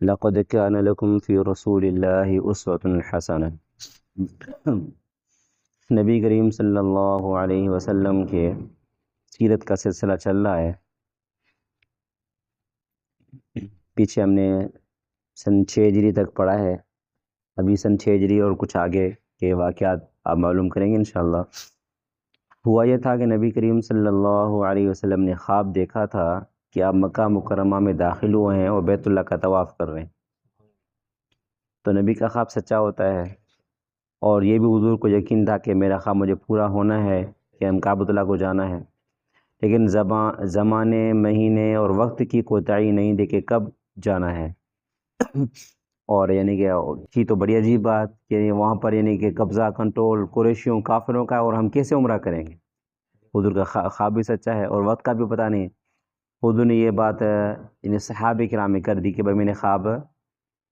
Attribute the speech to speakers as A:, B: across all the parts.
A: لقد كان لكم في رسول اللہ اسوۃ حسنہ۔ نبی کریم صلی اللہ علیہ وسلم کے سیرت کا سلسلہ چل رہا ہے۔ پیچھے ہم نے سن 6 ہجری تک پڑھا ہے، ابھی سن 6 ہجری اور کچھ آگے کے واقعات آپ معلوم کریں گے انشاءاللہ۔ ہوا یہ تھا کہ نبی کریم صلی اللہ علیہ وسلم نے خواب دیکھا تھا کہ آپ مکہ مکرمہ میں داخل ہوئے ہیں اور بیت اللہ کا طواف کر رہے ہیں۔ تو نبی کا خواب سچا ہوتا ہے، اور یہ بھی حضور کو یقین تھا کہ میرا خواب مجھے پورا ہونا ہے کہ ہم کعبۃ اللہ کو جانا ہے، لیکن زمانے، مہینے اور وقت کی کوئی تعین نہیں دے کہ کب جانا ہے۔ اور یعنی کہ تھی تو بڑی عجیب بات کہ وہاں پر یعنی کہ قبضہ، کنٹرول قریشیوں، کافروں کا، اور ہم کیسے عمرہ کریں گے؟ حضور کا خواب بھی سچا ہے اور وقت کا بھی پتہ نہیں۔ حضور نے یہ بات یعنی صحابہ کرام میں کر دی کہ بھائی میں نے خواب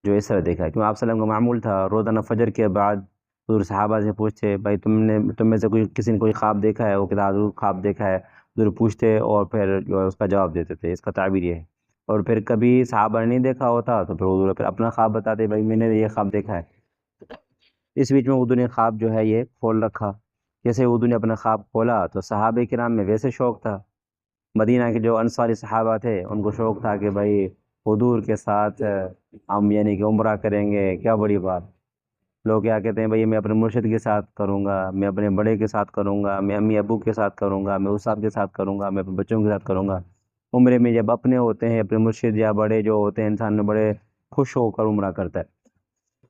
A: جو اس طرح دیکھا ہے، کیوں آپ صلی اللہ علیہ وسلم کا معمول تھا روزانہ فجر کے بعد حضور صحابہ سے پوچھتے بھائی تم میں سے کسی نے کوئی خواب دیکھا ہے؟ وہ کہتا حضور خواب دیکھا ہے۔ حضور پوچھتے اور پھر جو ہے اس کا جواب دیتے تھے، اس کا تعبیر یہ ہے۔ اور پھر کبھی صحابہ نے نہیں دیکھا ہوتا تو پھر حضور پھر اپنا خواب بتاتے بھائی میں نے یہ خواب دیکھا ہے۔ اس بیچ میں حضور نے خواب جو ہے یہ کھول رکھا۔ جیسے حضور نے اپنا خواب کھولا تو صحابہ کرام میں ویسے شوق تھا، مدینہ کے جو انصاری صحابہ تھے ان کو شوق تھا کہ بھائی حضور کے ساتھ ہم یعنی کہ عمرہ کریں گے، کیا بڑی بات۔ لوگ کیا کہتے ہیں بھائی میں اپنے مرشد کے ساتھ کروں گا، میں اپنے بڑے کے ساتھ کروں گا، میں امی ابو کے ساتھ کروں گا، میں استاد کے ساتھ کروں گا، میں اپنے بچوں کے ساتھ کروں گا۔ عمرے میں جب اپنے ہوتے ہیں، اپنے مرشد یا بڑے جو ہوتے ہیں، انسان میں بڑے خوش ہو کر عمرہ کرتا ہے۔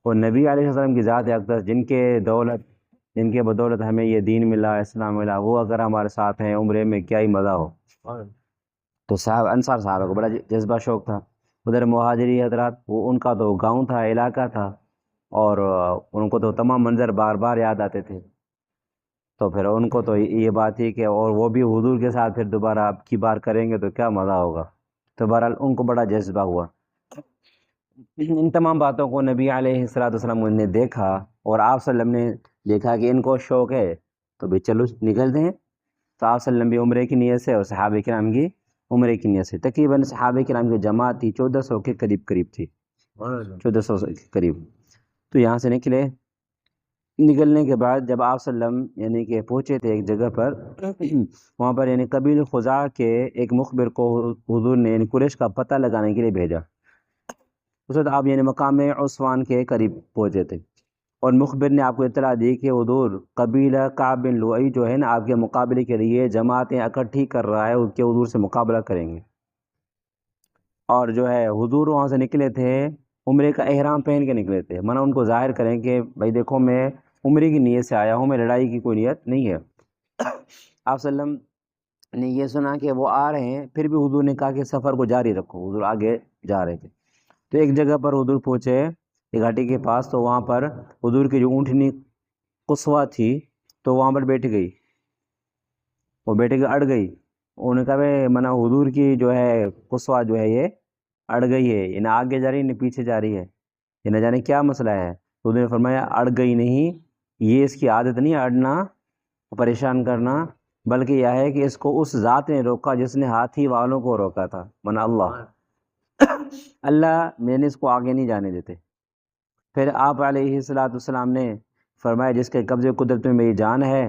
A: اور نبی علیہ السلام کی ذات اقدس جن کے بدولت ہمیں یہ دین ملا، اسلام ملا، وہ اگر ہمارے ساتھ ہیں عمرے میں کیا ہی مزہ ہو۔ تو انصار صحابہ کو بڑا جذبہ شوق تھا۔ ادھر مہاجری حضرات، وہ ان کا تو گاؤں تھا، علاقہ تھا، اور ان کو تو تمام منظر بار بار یاد آتے تھے۔ تو پھر ان کو تو یہ بات تھی کہ اور وہ بھی حضور کے ساتھ پھر دوبارہ اب کی بار کریں گے تو کیا مزہ ہوگا۔ تو بہرحال ان کو بڑا جذبہ ہوا۔ ان تمام باتوں کو نبی علیہ السلام نے دیکھا، اور آپ صلی اللہ علیہ وسلم نے دیکھا کہ ان کو شوق ہے تو بھی چلو نکلتے ہیں۔ تو آپ صلی اللہ علیہ وسلم بھی عمرے کی نیت سے اور صحابہ کرام کی عمرے کی نیت سے، تقریباً صحابہ کرام کی جماعت تھی 1400 کے قریب تھی، 1400 کے قریب۔ تو یہاں سے نکلنے کے بعد جب آپ صلی اللہ علیہ وسلم یعنی کہ پہنچے تھے ایک جگہ پر، وہاں پر یعنی قبیل خزاع کے ایک مخبر کو حضور نے یعنی قریش کا پتہ لگانے کے لیے بھیجا۔ اس وقت آپ یعنی مقام عثوان کے قریب پہنچے تھے، اور مخبر نے آپ کو اطلاع دی کہ حضور قبیلہ کعب بن لؤی جو ہے نا آپ کے مقابلے کے لیے جماعتیں اکٹھی کر رہا ہے، اس کے حضور سے مقابلہ کریں گے۔ اور جو ہے حضور وہاں سے نکلے تھے، عمرے کا احرام پہن کے نکلے تھے، مانا ان کو ظاہر کریں کہ بھائی دیکھو میں عمرے کی نیت سے آیا ہوں، میں لڑائی کی کوئی نیت نہیں ہے۔ آپ صلی اللہ علیہ وسلم نے یہ سنا کہ وہ آ رہے ہیں، پھر بھی حضور نے کہا کہ سفر کو جاری رکھو، حضور آگے جا رہے تھے۔ تو ایک جگہ پر حضور پہنچے ایک گھاٹی کے پاس، تو وہاں پر حضور کی جو اونٹنی قصوہ تھی تو وہاں پر بیٹھ گئی، وہ بیٹھ کے اڑ گئی۔ انہوں نے کہا بھائی منا حضور کی جو ہے قصوہ جو ہے یہ اڑ گئی ہے، یہ نہ آگے جا رہی ہے نہ پیچھے جا رہی ہے، یہ نہ جانے کیا مسئلہ ہے۔ حضور نے فرمایا اڑ گئی نہیں، یہ اس کی عادت نہیں اڑنا، پریشان کرنا، بلکہ یہ ہے کہ اس کو اس ذات نے روکا جس نے ہاتھی والوں کو روکا تھا، منا اللہ میں نے اس کو آگے نہیں جانے دیتے۔ پھر آپ علیہ السلام نے فرمایا جس کے قبضے قدرت میں میری جان ہے،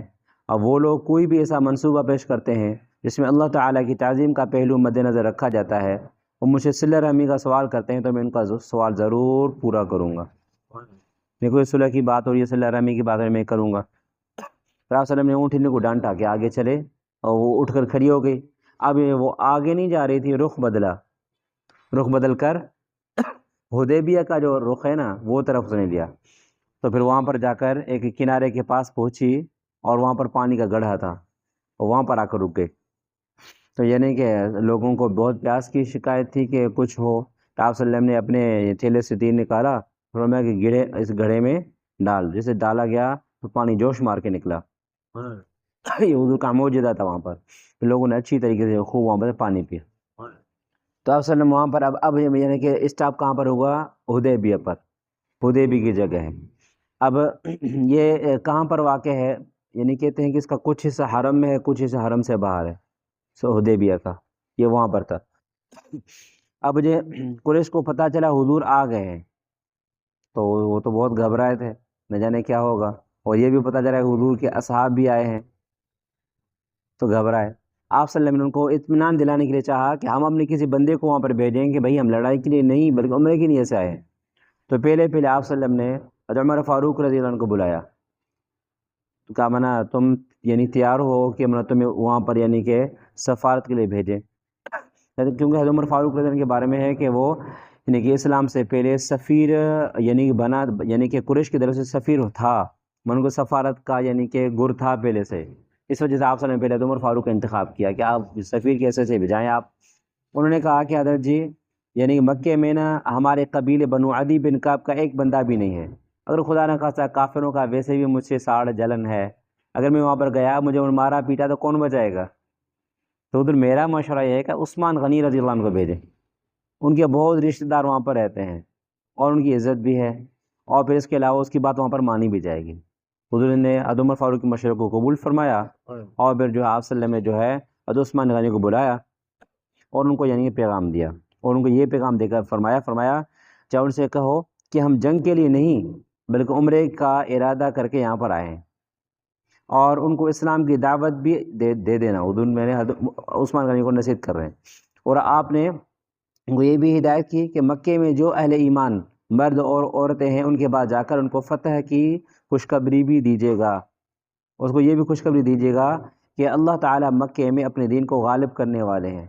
A: اور وہ لوگ کوئی بھی ایسا منصوبہ پیش کرتے ہیں جس میں اللہ تعالیٰ کی تعظیم کا پہلو مد نظر رکھا جاتا ہے، وہ مجھ سے صلہ رحمی کا سوال کرتے ہیں تو میں ان کا سوال ضرور پورا کروں گا۔ میں کوئی صلح کی بات ہو رہی ہے، صلہ رحمی کی بات ہے، میں کروں گا۔ پھر آپ صلی اللہ علیہ وسلم نے اونٹنی کو ڈانٹا کہ آگے چلے، اور وہ اٹھ کر کھڑی ہو گئی۔ اب وہ آگے نہیں جا رہی تھی، رخ بدل کر حدیبیہ کا جو رخ ہے نا وہ طرف اس نے لیا۔ تو پھر وہاں پر جا کر ایک کنارے کے پاس پہنچی، اور وہاں پر پانی کا گڑھا تھا، اور وہاں پر آ کر رک گئے۔ تو یعنی کہ لوگوں کو بہت پیاس کی شکایت تھی کہ کچھ ہو، تو آپ صلی اللہ علیہ وسلم نے اپنے تھیلے سے تیر نکالا، فرمایا کہ اس گڑھے میں ڈال، جسے ڈالا گیا تو پانی جوش مار کے نکلا۔ یہ حضور کا معجزہ تھا وہاں پر، پھر لوگوں نے اچھی طریقے سے خوب وہاں پر پانی پیا۔ تو آپ صلی اللہ علیہ وسلم وہاں پر اب یعنی کہ اسٹاپ کہاں پر ہوا؟ حدیبیہ پر، حدیبیہ کی جگہ ہے۔ اب یہ کہاں پر واقع ہے؟ یعنی کہتے ہیں کہ اس کا کچھ حصہ حرم میں ہے، کچھ حصہ حرم سے باہر ہے، حدیبیہ کا، یہ وہاں پر تھا۔ اب جو قریش کو پتہ چلا حضور آ گئے ہیں تو وہ تو بہت گھبرائے تھے، نہ جانے کیا ہوگا، اور یہ بھی پتہ چلا کہ حضور کے اصحاب بھی آئے ہیں تو گھبرائے۔ آپ صلی اللہ علیہ وسلم نے ان کو اطمینان دلانے کے لیے چاہا کہ ہم اپنے کسی بندے کو وہاں پر بھیجیں کہ بھائی ہم لڑائی کے لیے نہیں بلکہ عمرے کے لیے سے آئے ہیں۔ تو پہلے آپ صلی اللہ علیہ وسلم نے حضرت عمر فاروق رضی اللہ عنہ کو بلایا، تو کہا منا تم تیار ہو کہ منا تمہیں وہاں پر کہ سفارت کے لیے بھیجیں، کیونکہ حضرت عمر فاروق رضی اللہ عنہ کے بارے میں ہے کہ وہ کہ اسلام سے پہلے سفیر بنا کہ قریش کی طرف سے سفیر تھا، من کو سفارت کا کہ گر تھا پہلے سے، اس وجہ سے آپ صلی اللہ علیہ وسلم نے پہلے عمر فاروق کا انتخاب کیا کہ آپ سفیر کیسے سے بھیجائیں آپ۔ انہوں نے کہا کہ حضرت جی مکے میں نا ہمارے قبیلے بنو عدی بن کعب کا ایک بندہ بھی نہیں ہے، اگر خدا نہ خواستہ کافروں کا ویسے بھی مجھ سے ساڑ جلن ہے، اگر میں وہاں پر گیا مجھے مارا پیٹا تو کون بچائے گا؟ تو ادھر میرا مشورہ یہ ہے کہ عثمان غنی رضی اللہ عنہ کو بھیجیں، ان کے بہت رشتہ دار وہاں پر رہتے ہیں اور ان کی عزت بھی ہے، اور پھر اس کے علاوہ اس کی بات وہاں پر مانی بھی جائے گی۔ حضور نے حضرت عمر فاروق کے مشورے کو قبول فرمایا، اور پھر آپ صلی اللہ علیہ وسلم نے حضرت عثمان غنی کو بلایا اور ان کو پیغام دیا، اور ان کو یہ پیغام دے کر فرمایا چاہے ان سے کہو کہ ہم جنگ کے لیے نہیں بلکہ عمرے کا ارادہ کر کے یہاں پر آئے ہیں، اور ان کو اسلام کی دعوت بھی دے دینا۔ حضور میں نے عثمان غنی کو نصیحت کر رہے ہیں، اور آپ نے ان کو یہ بھی ہدایت کی کہ مکے میں جو اہل ایمان مرد اور عورتیں ہیں ان کے بعد جا کر ان کو فتح کی خوشخبری بھی دیجیے گا، اس کو یہ بھی خوشخبری دیجیے گا کہ اللہ تعالیٰ مکے میں اپنے دین کو غالب کرنے والے ہیں،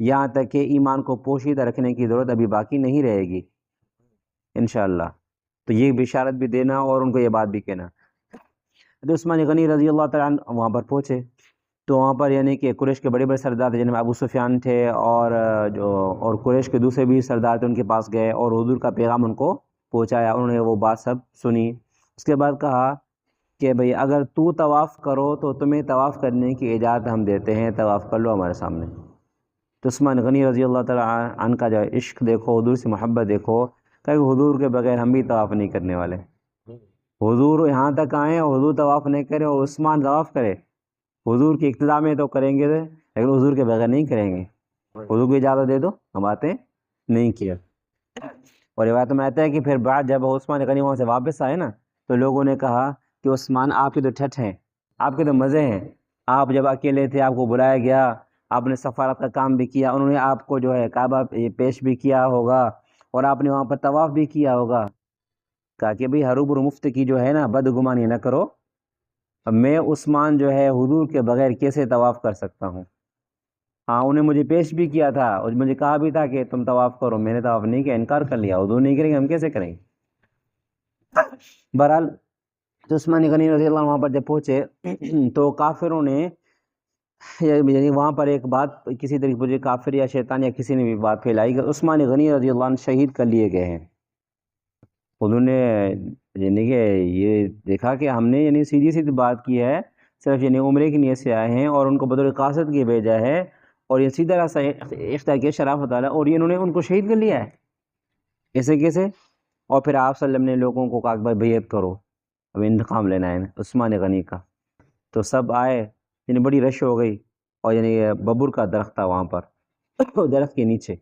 A: یہاں تک کہ ایمان کو پوشیدہ رکھنے کی ضرورت ابھی باقی نہیں رہے گی انشاءاللہ۔ تو یہ بشارت بھی دینا اور ان کو یہ بات بھی کہنا۔ عثمان غنی رضی اللہ تعالیٰ عنہ وہاں پر پہنچے تو وہاں پر کہ قریش کے بڑے بڑے سردار تھے، جنہیں ابو سفیان تھے اور قریش کے دوسرے بھی سردار تھے، ان کے پاس گئے اور حضور کا پیغام ان کو پہنچایا، انہوں نے وہ بات سب سنی۔ اس کے بعد کہا کہ بھئی اگر تو طواف کرو تو تمہیں طواف کرنے کی اجازت ہم دیتے ہیں، طواف کر لو ہمارے سامنے۔ تو عثمان غنی رضی اللہ تعالیٰ عنہ کا جو عشق دیکھو، حضور سے محبت دیکھو، کہ حضور کے بغیر ہم بھی طواف نہیں کرنے والے، حضور یہاں تک آئیں اور حضور طواف نہیں کرے اور عثمان طواف کرے، حضور کی اقتداء میں تو کریں گے لیکن حضور کے بغیر نہیں کریں گے، حضور کو اجازت دے دو ہم باتیں نہیں کیا۔ اور روایت میں آتا ہے کہ پھر بعد جب عثمان غنی وہاں سے واپس آئے نا تو لوگوں نے کہا کہ عثمان آپ کے تو ٹھٹ ہیں، آپ کے تو مزے ہیں، آپ جب اکیلے تھے آپ کو بلایا گیا، آپ نے سفارت کا کام بھی کیا، انہوں نے آپ کو کعبہ پیش بھی کیا ہوگا اور آپ نے وہاں پر طواف بھی کیا ہوگا۔ کہا کہ بھئی حروب اور مفت کی نا بدگمانی نہ کرو، میں عثمان حضور کے بغیر کیسے طواف کر سکتا ہوں؟ ہاں انہیں مجھے پیش بھی کیا تھا اور مجھے کہا بھی تھا کہ تم طواف کرو، میں نے طواف نہیں کیا، انکار کر لیا، حضور نہیں کریں گے ہم کیسے کریں گے؟ بہرحال تو عثمان غنی رضی اللہ عنہ وہاں پر جب پہنچے تو کافروں نے وہاں پر ایک بات کسی طریقے مجھے کافر یا شیطان یا کسی نے بھی بات پھیلائی کہ عثمان غنی رضی اللہ عنہ شہید کر لیے گئے ہیں۔ انہوں نے کہ یہ دیکھا کہ ہم نے سیدھی سیدھی بات کی ہے، صرف عمرے کی نیت سے آئے ہیں اور ان کو بطور قاصد کی بھیجا ہے، اور یہ سیدھا راستہ اختیار کیا شرافت والا، اور انہوں نے ان کو شہید کر لیا ہے، ایسے کیسے؟ اور پھر آپ صلی اللہ علیہ وسلم نے لوگوں کو کہا کہ بیعت کرو، اب انتقام لینا ہے عثمان غنی کا۔ تو سب آئے، بڑی رش ہو گئی، اور ببر کا درخت تھا وہاں پر درخت کے نیچے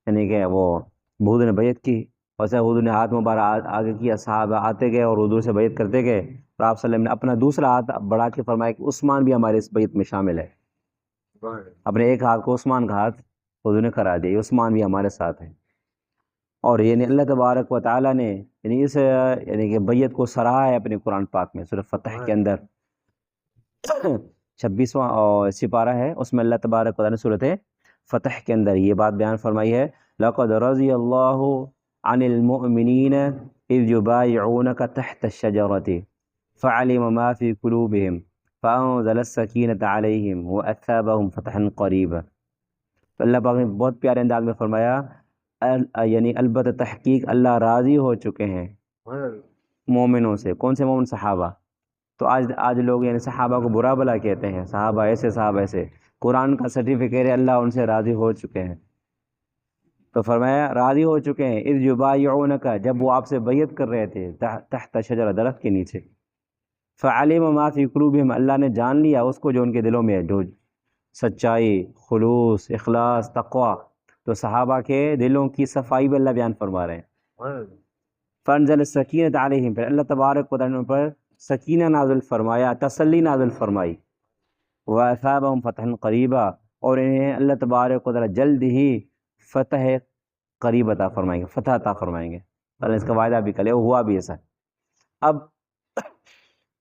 A: کہ وہ حضور نے بیعت کی، اور حضور نے ہاتھ مبارک آگے کیا، صحابہ آتے گئے اور حضور سے بیعت کرتے گئے، اور آپ صلی اللہ علیہ وسلم نے اپنا دوسرا ہاتھ بڑھا کے فرمایا کہ عثمان بھی ہمارے اس بیعت میں شامل ہے، اپنے ایک ہاتھ کو عثمان کا ہاتھ حضور نے کرا دیا، عثمان بھی ہمارے ساتھ ہے۔ اور اللہ تبارک و تعالیٰ نے اس کہ بیعت کو سراہا ہے اپنے قرآن پاک میں، سورہ فتح کے اندر 26واں سپارہ ہے، اس میں اللہ تبارک و تعالیٰ نے سورۃ فتح کے اندر یہ بات بیان فرمائی ہے، لَقَدْ رَضِيَ اللَّهُ عَنِ الْمُؤْمِنِينَ إِذْ يُبَايِعُونَكَ تَحْتَ الشَّجَرَةِ فَعَلِمَ مَا فِي قُلُوبِهِمْ فَأَنزَلَ السَّكِينَةَ عَلَيْهِمْ وَأَثَّابَهُمْ فَتْحًا قَرِيبًا۔ تو اللہ پاک نے بہت پیارے انداز میں فرمایا، البتہ تحقیق اللہ راضی ہو چکے ہیں مومنوں سے۔ کون سے مومن؟ صحابہ۔ تو آج لوگ صحابہ کو برا بلا کہتے ہیں، صحابہ ایسے صحابہ ایسے، قرآن کا سرٹیفکیٹ ہے اللہ ان سے راضی ہو چکے ہیں۔ تو فرمایا راضی ہو چکے ہیں، اذ یبایعونک، جب وہ آپ سے بیعت کر رہے تھے تحت شجرہ، درخت کے نیچے، فعلم ما فی قلوبہم، اللہ نے جان لیا اس کو جو ان کے دلوں میں ہے، جو سچائی، خلوص، اخلاص، تقوی، تو صحابہ کے دلوں کی صفائی بھی اللہ بیان فرما رہے ہیں۔ فانزل السکینۃ علیہم، پھر اللہ تبارک و تعالیٰ پر سکینہ نازل فرمایا، تسلی نازل فرمائی، وَأَثَابَهُمْ فَتْحًا قَرِيبًا، اور انہیں اللہ تبارک و تعالیٰ جلد ہی فتح قریب عطا فرمائیں گے، فتح عطا فرمائیں گے، اللہ اس کا وعدہ بھی کرے، ہوا بھی ایسا۔ اب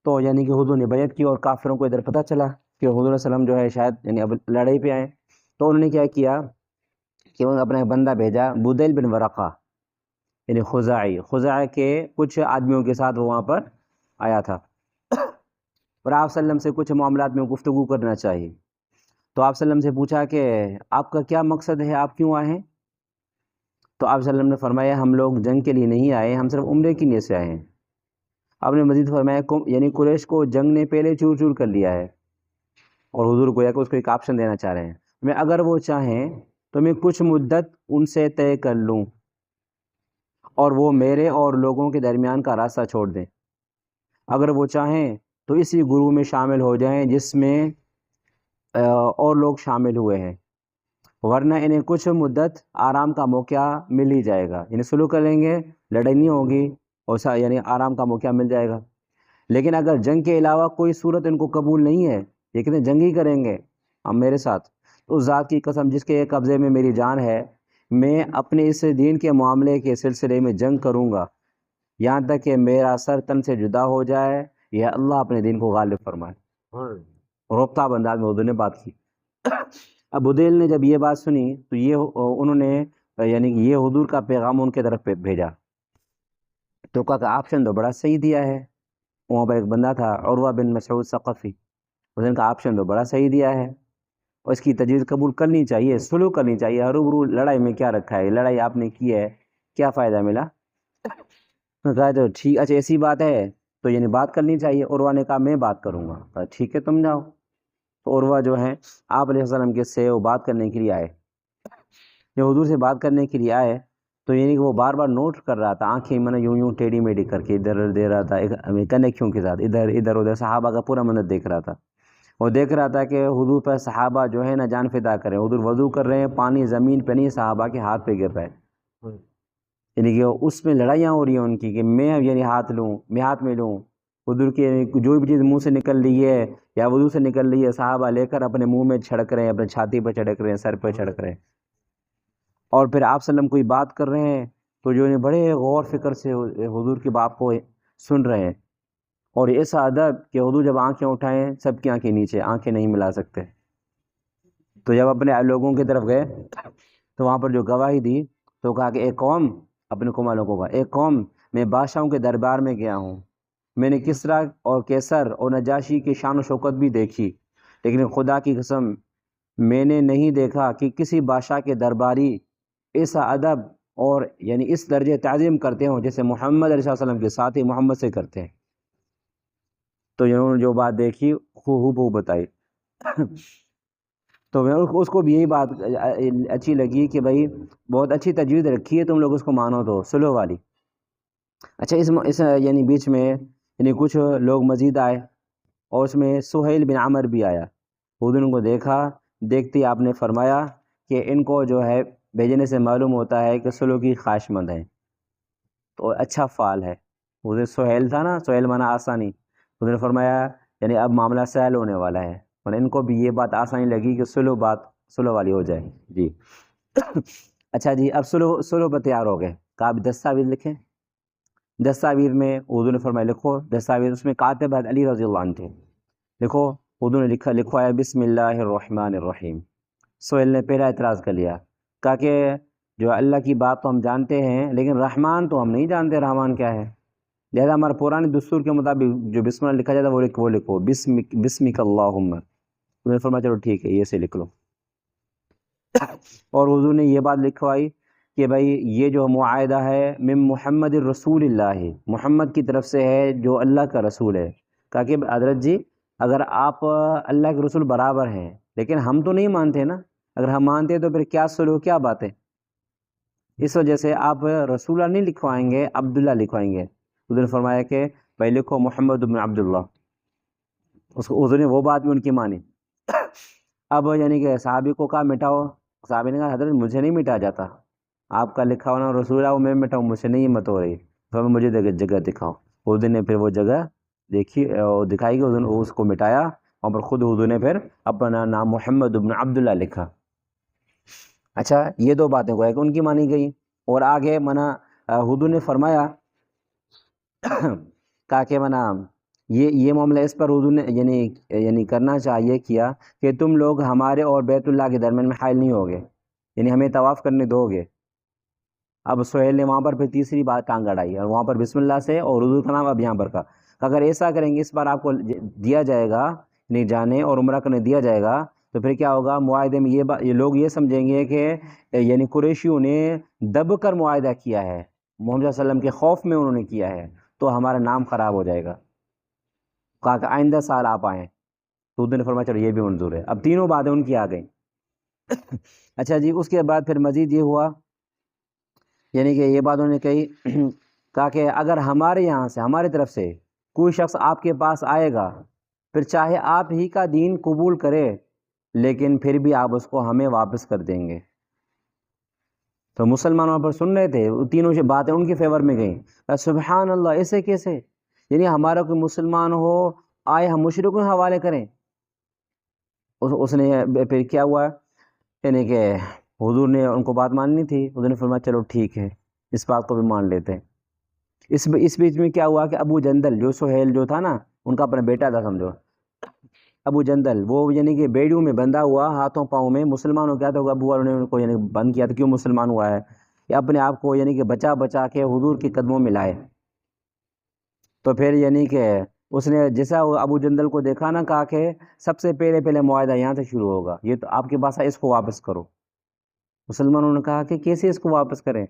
A: تو یعنی کہ حضور نے بیعت کی اور کافروں کو ادھر پتہ چلا کہ حضور صلی اللہ علیہ وسلم جو ہے شاید یعنی اب لڑائی پہ آئے، تو انہوں نے کیا کیا کہ انہوں نے اپنا ایک بندہ بھیجا، بدیل بن ورقہ، یعنی خزاعی کے کچھ آدمیوں کے ساتھ وہ وہاں پر آیا تھا، اور آپ صلی اللہ علیہ وسلم سے کچھ معاملات میں گفتگو کرنا چاہیے۔ تو آپ صلی اللہ علیہ وسلم سے پوچھا کہ آپ کا کیا مقصد ہے، آپ کیوں آئے ہیں؟ تو آپ صلی اللہ علیہ وسلم نے فرمایا ہم لوگ جنگ کے لیے نہیں آئے، ہم صرف عمرے کی نیت سے آئے ہیں۔ آپ نے مزید فرمایا یعنی قریش کو جنگ نے پہلے چور چور کر لیا ہے، اور حضور گویا کہ اس کو ایک آپشن دینا چاہ رہے ہیں، میں اگر وہ چاہیں تو میں کچھ مدت ان سے طے کر لوں اور وہ میرے اور لوگوں کے درمیان کا راستہ چھوڑ دیں، اگر وہ چاہیں تو اسی گروہ میں شامل ہو جائیں جس میں اور لوگ شامل ہوئے ہیں، ورنہ انہیں کچھ مدت آرام کا موقع مل ہی جائے گا، یعنی سلوک کر لیں گے، لڑائی نہیں ہوگی، اور یعنی آرام کا موقع مل جائے گا۔ لیکن اگر جنگ کے علاوہ کوئی صورت ان کو قبول نہیں ہے، لیکن جنگ ہی کریں گے ہم میرے ساتھ، تو اس ذات کی قسم جس کے قبضے میں میری جان ہے، میں اپنے اس دین کے معاملے کے سلسلے میں جنگ کروں گا یہاں تک کہ میرا سر تن سے جدا ہو جائے یا اللہ اپنے دین کو غالب فرمائے۔ ربطہ انداز میں حضور نے بات کی۔ اب بدیل نے جب یہ بات سنی تو یہ انہوں نے یعنی کہ یہ حضور کا پیغام ان کے طرف بھیجا، تو کہا کہ آپشن تو بڑا صحیح دیا ہے، وہاں پر ایک بندہ تھا عروہ بن مسعود ثقفی، اس نے کہا آپشن تو بڑا صحیح دیا ہے اور اس کی تجویز قبول کرنی چاہیے، سلوک کرنی چاہیے، ہرو لڑائی میں کیا رکھا ہے، لڑائی آپ نے کی ہے کیا فائدہ ملا؟ کہا تو ٹھیک، اچھا ایسی بات ہے تو یعنی بات کرنی چاہیے۔ عروہ نے کہا میں بات کروں گا، کہا ٹھیک ہے تم جاؤ۔ تو عروہ جو ہیں آپ علیہ السلام کے سے وہ بات کرنے کے لیے آئے، جب حضور سے بات کرنے کے لیے آئے تو یعنی کہ وہ بار بار نوٹ کر رہا تھا، آنکھیں میں نے یوں یوں ٹیڑھی میڑھی کر کے ادھر دے رہا تھا، کنیکیوں کے ساتھ ادھر ادھر صحابہ کا پورا منظر دیکھ رہا تھا، اور دیکھ رہا تھا کہ حضور پر صحابہ جو ہے نا جان فدا کریں، حضور وضو کر رہے ہیں، پانی زمین پہ نہیں صحابہ کے ہاتھ پہ گر رہا ہے، یعنی کہ اس میں لڑائیاں ہو رہی ہیں ان کی کہ میں یعنی ہاتھ لوں، میں ہاتھ میں لوں، حضور کی جو بھی چیز منہ سے نکل رہی ہے یا وضو سے نکل رہی ہے صحابہ لے کر اپنے منہ میں چھڑک رہے ہیں، اپنے چھاتی پہ چھڑک رہے ہیں، سر پہ چھڑک رہے ہیں، اور پھر آپ صلی اللہ علیہ وسلم کوئی بات کر رہے ہیں تو جو بڑے غور فکر سے حضور کی بات کو سن رہے ہیں، اور ایسا ادب کہ حضور جب آنکھیں اٹھائیں سب کی آنکھیں نیچے، آنکھیں نہیں ملا سکتے۔ تو جب اپنے لوگوں کی طرف گئے تو وہاں پر جو گواہی دی تو کہا کہ ایک قوم، اپنے قوم والوں کو کہا ایک قوم، میں بادشاہوں کے دربار میں گیا ہوں، میں نے کسریٰ اور کیسر اور نجاشی کی شان و شوکت بھی دیکھی، لیکن خدا کی قسم میں نے نہیں دیکھا کہ کسی بادشاہ کے درباری ایسا ادب اور یعنی اس درجے تعظیم کرتے ہوں جیسے محمد علیہ السلام کے ساتھی محمد سے کرتے ہیں۔ تو انہوں نے جو بات دیکھی ہو بتائی تو اس کو بھی یہی بات اچھی لگی کہ بھائی بہت اچھی تجویز رکھی ہے تم لوگ، اس کو مانو تو سلو والی۔ اچھا اس یعنی بیچ میں یعنی کچھ لوگ مزید آئے اور اس میں سہیل بن عمر بھی آیا، حضور ان کو دیکھا، دیکھتے ہی آپ نے فرمایا کہ ان کو جو ہے بھیجنے سے معلوم ہوتا ہے کہ سلو کی خواہش مند ہیں، تو اچھا فعال ہے۔ حضور سہیل تھا نا، سہیل مانا آسانی، حضور نے فرمایا یعنی اب معاملہ سہل ہونے والا ہے، اور ان کو بھی یہ بات آسانی لگی کہ سلو والی ہو جائے جی۔ اچھا جی، اب سلو پر تیار ہو گئے، کہا اب دستاویز لکھیں۔ دستاویز میں حضور نے فرمایا لکھو، دستاویز اس میں کاتب علی رضی اللہ عنہ تھے، لکھو۔ حضور نے لکھوایا بسم اللہ الرحمن الرحیم۔ سہیل نے پہلا اعتراض کر لیا، کہا کہ جو اللہ کی بات تو ہم جانتے ہیں لیکن رحمان تو ہم نہیں جانتے رحمان کیا ہے، لہذا ہمارے پرانے دستور کے مطابق جو بسم اللہ لکھا جاتا ہے وہ لکھو، بسمک اللہم۔ حضور نے فرمایا چلو ٹھیک ہے یہ سے لکھ لو، اور حضور نے یہ بات لکھوائی کہ بھائی یہ جو معاہدہ ہے من محمد الرسول اللہ، محمد کی طرف سے ہے جو اللہ کا رسول ہے۔ کہا کہ حضرت جی اگر آپ اللہ کے رسول برابر ہیں لیکن ہم تو نہیں مانتے نا، اگر ہم مانتے تو پھر کیا سلو کیا بات ہے، اس وجہ سے آپ رسول اللہ نہیں لکھوائیں گے، عبداللہ لکھوائیں گے۔ حضور نے فرمایا کہ بھائی لکھو محمد بن عبداللہ، اس کو حضور نے وہ بات بھی ان کی مانی۔ اب یعنی کہ صحابی کو کہا مٹاؤ صحابی نے کہا حضرت مجھے نہیں مٹا جاتا، آپ کا لکھا ہونا رسول وہ میں مٹاؤں، مجھ سے نہیں ہمت ہو رہی، تو مجھے جگہ دکھاؤ۔ اس دن نے پھر وہ جگہ دیکھی، دکھائی گئی، اس دن اس کو مٹایا، وہاں پر خود حضور نے پھر اپنا نام محمد بن عبداللہ لکھا۔ اچھا یہ دو باتیں گویا کہ ان کی مانی گئی، اور آگے منا حضور نے فرمایا کہا کہ منا یہ معاملہ اس پر حضور نے یعنی کرنا چاہیے کیا کہ تم لوگ ہمارے اور بیت اللہ کے درمیان میں حائل نہیں ہوگے، یعنی ہمیں طواف کرنے دو گے۔ اب سہیل نے وہاں پر پھر تیسری بات ٹانگ اڑائی، اور وہاں پر بسم اللہ سے اور حضور کا نام اب یہاں پر کا، اگر ایسا کریں گے اس بار آپ کو دیا جائے گا، نہیں جانے اور عمرہ کرنے دیا جائے گا، تو پھر کیا ہوگا معاہدے میں یہ لوگ یہ سمجھیں گے کہ یعنی قریشیوں نے دب کر معاہدہ کیا ہے، محمد صلی اللہ علیہ وسلم کے خوف میں انہوں نے کیا ہے، تو ہمارا نام خراب ہو جائے گا۔ کہا کہ آئندہ سال آپ آئیں، تو حضور نے فرمایا چلو یہ بھی منظور ہے۔ اب تینوں باتیں ان کی آ گئیں۔ اچھا جی، اس کے بعد پھر مزید یہ ہوا، یعنی کہ یہ بات انہوں نے کہی، کہا کہ اگر ہمارے یہاں سے ہماری طرف سے کوئی شخص آپ کے پاس آئے گا، پھر چاہے آپ ہی کا دین قبول کرے، لیکن پھر بھی آپ اس کو ہمیں واپس کر دیں گے۔ تو مسلمانوں پر سن رہے تھے، تینوں سے باتیں ان کے فیور میں گئیں۔ سبحان اللہ، ایسے کیسے؟ یعنی ہمارا کوئی مسلمان ہو آئے ہم مشرکوں کے حوالے کریں؟ اس نے پھر کیا ہوا، یعنی کہ حضور نے ان کو بات ماننی تھی، حضور نے فرمایا چلو ٹھیک ہے، اس بات کو بھی مان لیتے ہیں۔ اس بیچ میں کیا ہوا کہ ابو جندل جو سہیل جو تھا نا، ان کا اپنا بیٹا تھا سمجھو، ابو جندل، وہ یعنی کہ بیڑیوں میں بندھا ہوا، ہاتھوں پاؤں میں، مسلمانوں کیا تھا ابو والوں نے ان کو یعنی بند کیا تھا، کیوں مسلمان ہوا ہے، کہ اپنے آپ کو یعنی کہ بچا کے حضور کے قدموں میں لائے۔ تو پھر یعنی کہ اس نے جیسا ابو جندل کو دیکھا نا، کہا کہ سب سے پہلے معاہدہ یہاں سے شروع ہوگا، یہ تو آپ کے پاس ہے، اس کو واپس کرو۔ مسلمانوں نے کہا کہ کیسے اس کو واپس کریں،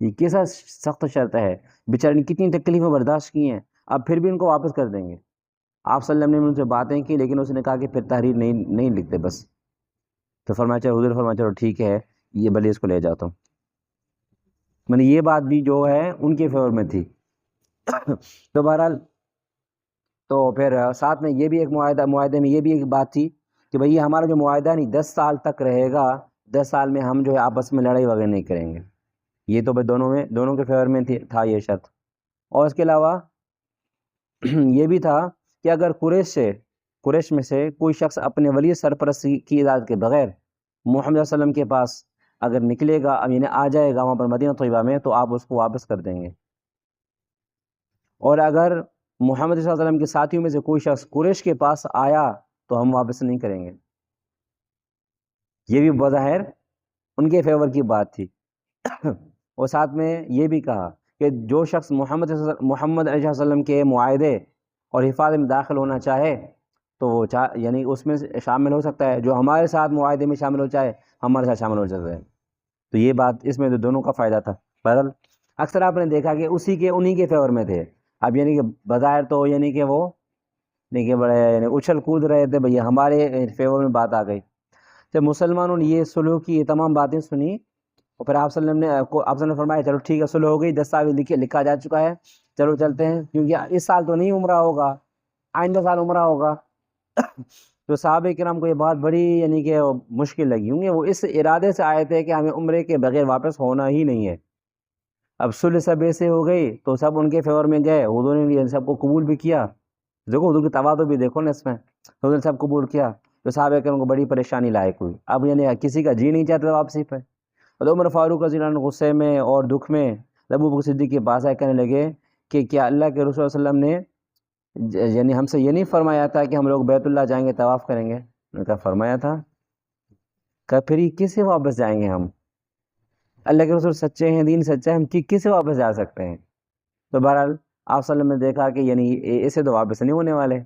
A: یہ کیسا سخت شرط ہے، بیچارے نے کتنی تکلیفیں برداشت کی ہیں، اب پھر بھی ان کو واپس کر دیں گے۔ آپ صلی اللہ علیہ وسلم نے ان سے باتیں کی، لیکن اس نے کہا کہ پھر تحریر نہیں لکھتے بس۔ تو فرمایا چلو، حضور فرمایا چلو ٹھیک ہے، یہ بھلے اس کو لے جاتا ہوں۔ میں نے یہ بات بھی جو ہے ان کے فیور میں تھی۔ تو بہرحال تو پھر ساتھ میں یہ بھی ایک معاہدے میں یہ بھی ایک بات تھی کہ بھئی یہ ہمارا جو معاہدہ نہیں 10 سال تک رہے گا، 10 سال میں ہم جو ہے آپس میں لڑائی وغیرہ نہیں کریں گے۔ یہ تو بھئی دونوں کے فیور میں تھا یہ شرط۔ اور اس کے علاوہ یہ بھی تھا کہ اگر قریش میں سے کوئی شخص اپنے ولی سرپرستی کی اجازت کے بغیر محمد صلی اللہ علیہ وسلم کے پاس اگر نکلے گا، یعنی آ جائے گا وہاں پر مدینہ طیبہ میں، تو آپ اس کو واپس کر دیں گے۔ اور اگر محمد صلی اللہ علیہ وسلم کے ساتھیوں میں سے کوئی شخص قریش کے پاس آیا تو ہم واپس نہیں کریں گے۔ یہ بھی بظاہر ان کے فیور کی بات تھی۔ اور ساتھ میں یہ بھی کہا کہ جو شخص محمد علیہ وسلم کے معاہدے اور حفاظت میں داخل ہونا چاہے تو وہ یعنی اس میں شامل ہو سکتا ہے، جو ہمارے ساتھ معاہدے میں شامل ہو چاہے ہمارے ساتھ شامل ہو سکتا ہے۔ تو یہ بات اس میں دونوں کا فائدہ تھا۔ بہرحال اکثر آپ نے دیکھا کہ انہی کے فیور میں تھے۔ اب یعنی کہ بظاہر تو یعنی کہ وہ نہیں کہ بڑے یعنی اچھل کود رہے تھے، بھئی ہمارے فیور میں بات آ گئی۔ جب مسلمانوں نے یہ صلح کی، یہ تمام باتیں سنی، اور پھر آپ صلی اللہ علیہ وسلم نے فرمایا چلو ٹھیک ہے، صلح ہو گئی، دستاویز لکھا جا چکا ہے، چلو چلتے ہیں، کیونکہ اس سال تو نہیں عمرہ ہوگا، آئندہ سال عمرہ ہوگا۔ تو صحابہ کرام کو یہ بات بڑی یعنی کہ مشکل لگی، ہوں گے وہ اس ارادے سے آئے تھے کہ ہمیں عمرے کے بغیر واپس ہونا ہی نہیں ہے۔ اب صلح سب ایسے ہو گئی تو سب ان کے فیور میں گئے، حضور نے بھی سب کو قبول بھی کیا۔ دیکھو حضور کی تواضع بھی دیکھو نا اس میں، حضور نے سب قبول کیا، تو صحابہ کرام کو بڑی پریشانی لائق ہوئی۔ اب یعنی کسی کا جی نہیں چاہتا واپسی پہ۔ اور عمر فاروق رضی اللہ عنہ غصے میں اور دکھ میں ابو بکر صدیق کے پاس آئے، کہنے لگے کہ کیا اللہ کے رسول صلی اللہ علیہ وسلم نے یعنی ہم سے یہ نہیں فرمایا تھا کہ ہم لوگ بیت اللہ جائیں گے، طواف کریں گے؟ انہوں نے کہا فرمایا تھا۔ کہ پھر یہ کیسے واپس جائیں گے ہم؟ اللہ کے رسول سچے ہیں، دین سچا ہے، ہم کیسے واپس جا سکتے ہیں؟ تو بہرحال آپ صلی اللہ علیہ وسلم نے دیکھا کہ یعنی ایسے تو واپس نہیں ہونے والے،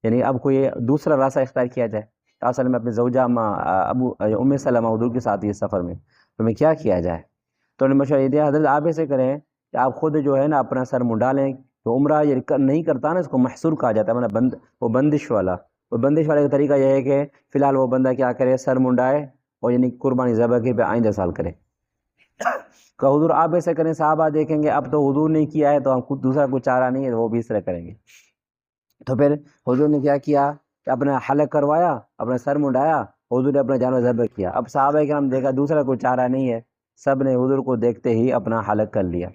A: یعنی اب کوئی دوسرا راستہ اختیار کیا جائے۔ آپ صلی اللہ علیہ وسلم اپنی زوجہ ام سلمہ حضور کے ساتھ یہ سفر میں، تو میں کیا کیا جائے؟ تو انہوں نے مشورہ یہ دیا حضرت آپ ایسے کریں کہ آپ خود جو ہے نا اپنا سر منڈا لیں، تو عمرہ یہ نہیں کرتا نا، اس کو محصور کہا جاتا ہے، وہ بندش والا۔ وہ بندش والے کا طریقہ یہ ہے کہ فی الحال وہ بندہ کیا کرے، سر منڈائے اور یعنی قربانی ذبح کے پہ آئندہ سال کرے۔ کہ حضور آپ ایسے کریں، صحابہ دیکھیں گے اب تو حضور نے کیا ہے تو ہم خود دوسرا کوئی چارہ نہیں ہے، وہ بھی اس طرح کریں گے۔ تو پھر حضور نے کیا کیا کہ اپنا حلق کروایا، اپنا سر منڈایا، حضور نے اپنا جانور ذبح کیا. اب صحابہ کرام دیکھا دوسرا کوئی چارہ نہیں ہے، سب نے حضور کو دیکھتے ہی اپنا حلق کر لیا.